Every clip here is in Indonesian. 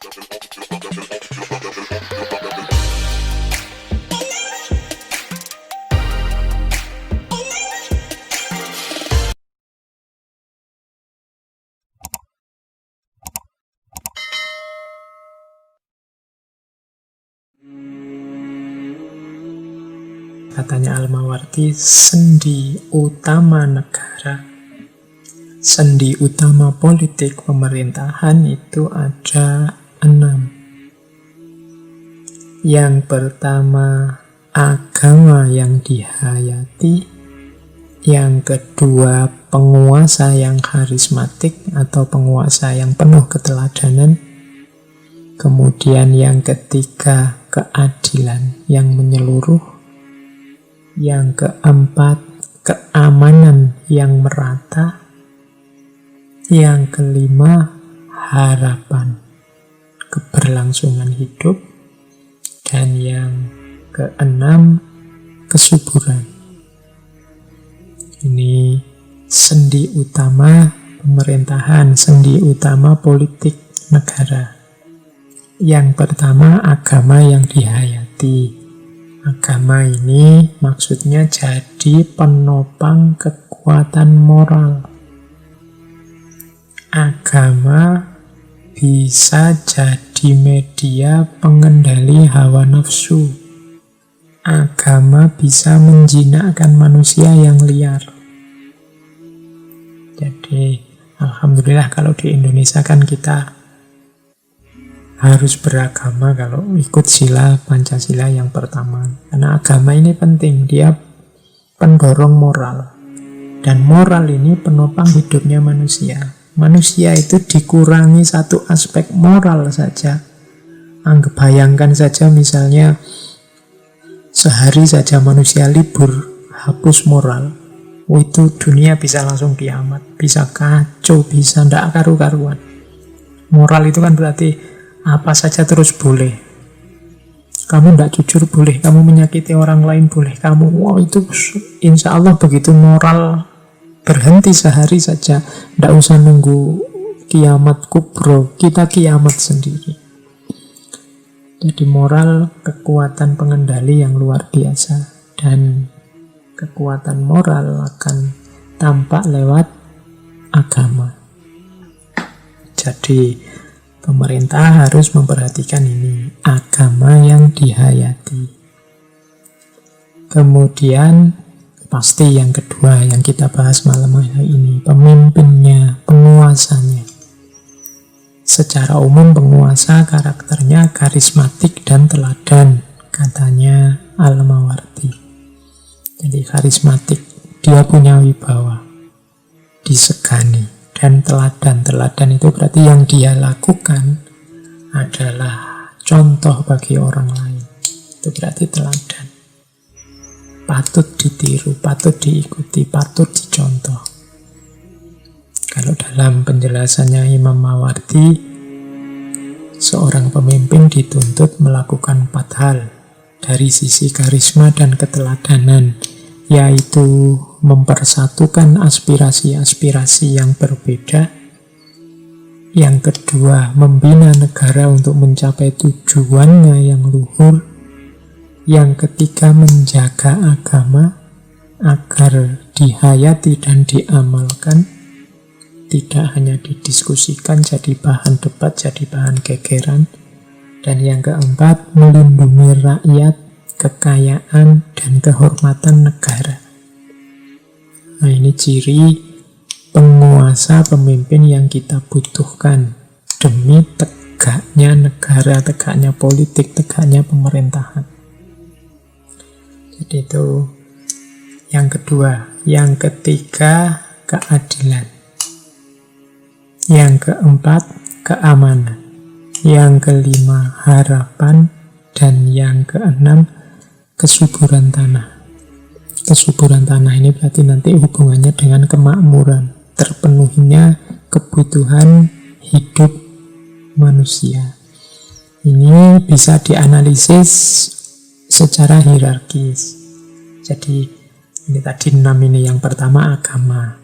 Katanya Al-Mawardi, sendi utama negara, sendi utama politik pemerintahan itu ada 6. Yang pertama, agama yang dihayati. Yang kedua, penguasa yang karismatik atau penguasa yang penuh keteladanan. Kemudian yang ketiga, keadilan yang menyeluruh. Yang keempat, keamanan yang merata. Yang kelima, harapan, keberlangsungan hidup. Dan yang keenam, kesuburan. Ini sendi utama pemerintahan, sendi utama politik negara. Yang pertama, agama yang dihayati. Agama ini maksudnya jadi penopang kekuatan moral. Agama bisa jadi media pengendali hawa nafsu. Agama bisa menjinakkan manusia yang liar. Jadi, alhamdulillah kalau di Indonesia kan kita harus beragama kalau ikut sila Pancasila yang pertama. Karena agama ini penting, dia pendorong moral. Dan moral ini penopang hidupnya manusia. Manusia itu dikurangi satu aspek moral saja. Bayangkan saja misalnya sehari saja manusia libur, hapus moral. Itu dunia bisa langsung kiamat, bisa kacau, bisa ndak karu-karuan. Moral itu kan berarti apa saja terus boleh. Kamu tidak jujur boleh, kamu menyakiti orang lain boleh, kamu itu insya Allah begitu moral berhenti sehari saja, tidak usah nunggu kiamat kubro, kita kiamat sendiri. Jadi moral kekuatan pengendali yang luar biasa, dan kekuatan moral akan tampak lewat agama. Jadi pemerintah harus memperhatikan ini, agama yang dihayati. Kemudian, pasti yang kedua yang kita bahas malam hari ini, pemimpinnya, penguasanya. Secara umum penguasa karakternya karismatik dan teladan, katanya Al-Mawardi. Jadi karismatik, dia punya wibawa, disegani. Dan teladan itu berarti yang dia lakukan adalah contoh bagi orang lain. Itu berarti teladan. Patut ditiru, patut diikuti, patut dicontoh. Kalau dalam penjelasannya Imam Mawardi, seorang pemimpin dituntut melakukan 4 hal dari sisi karisma dan keteladanan, yaitu mempersatukan aspirasi-aspirasi yang berbeda. Yang kedua, membina negara untuk mencapai tujuannya yang luhur. Yang ketiga, menjaga agama agar dihayati dan diamalkan, tidak hanya didiskusikan jadi bahan debat, jadi bahan gegeran. Dan yang keempat, melindungi rakyat, kekayaan, dan kehormatan negara. Nah, ini ciri penguasa, pemimpin yang kita butuhkan demi tegaknya negara, tegaknya politik, tegaknya pemerintahan. Jadi itu yang kedua. Yang ketiga, keadilan. Yang keempat, keamanan. Yang kelima, harapan. Dan yang keenam, kesuburan tanah. Kesuburan tanah ini berarti nanti hubungannya dengan kemakmuran, terpenuhinya kebutuhan hidup manusia. Ini bisa dianalisis secara hierarkis. Jadi ini tadi 6 ini. Yang pertama agama.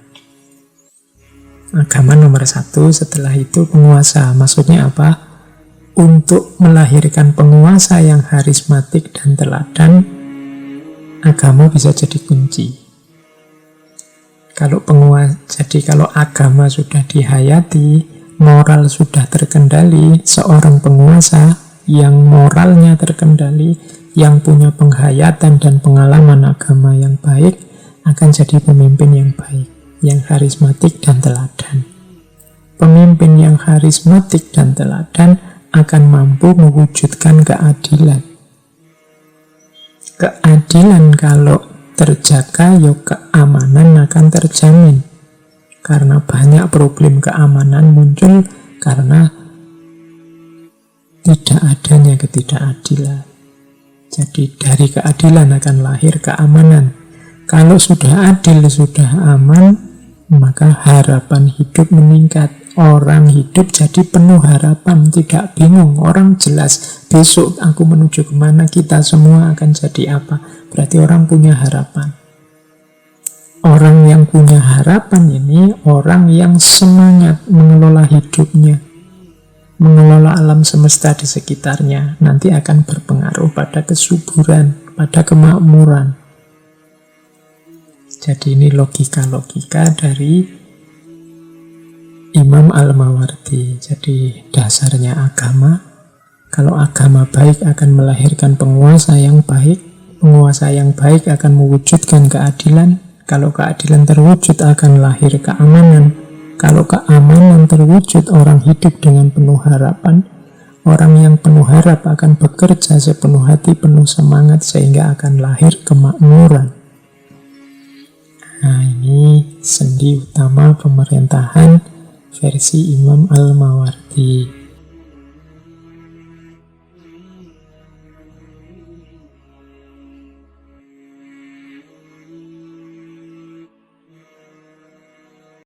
Agama nomor 1, setelah itu penguasa. Maksudnya apa? untuk melahirkan penguasa yang harismatik dan teladan, agama bisa jadi kunci. Jadi kalau agama sudah dihayati, moral sudah terkendali, seorang penguasa yang moralnya terkendali, yang punya penghayatan dan pengalaman agama yang baik, akan jadi pemimpin yang baik, yang harismatik dan teladan. Pemimpin yang harismatik dan teladan akan mampu mewujudkan keadilan. Keadilan kalau terjaga, ya keamanan akan terjamin. Karena banyak problem keamanan muncul karena tidak adanya ketidakadilan. Jadi dari keadilan akan lahir keamanan. Kalau sudah adil, sudah aman, maka harapan hidup meningkat. Orang hidup jadi penuh harapan, tidak bingung. Orang jelas, besok aku menuju kemana, kita semua akan jadi apa. Berarti orang punya harapan. Orang yang punya harapan ini, orang yang semangat mengelola hidupnya, mengelola alam semesta di sekitarnya, nanti akan berpengaruh pada kesuburan, pada kemakmuran. Jadi ini logika-logika dari Imam Al-Mawardi. Jadi dasarnya agama, kalau agama baik akan melahirkan penguasa yang baik, penguasa yang baik akan mewujudkan keadilan, kalau keadilan terwujud akan lahir keamanan, kalau keamanan terwujud orang hidup dengan penuh harapan, orang yang penuh harap akan bekerja sepenuh hati, penuh semangat, sehingga akan lahir kemakmuran. Nah, ini sendi utama pemerintahan versi Imam Al-Mawardi.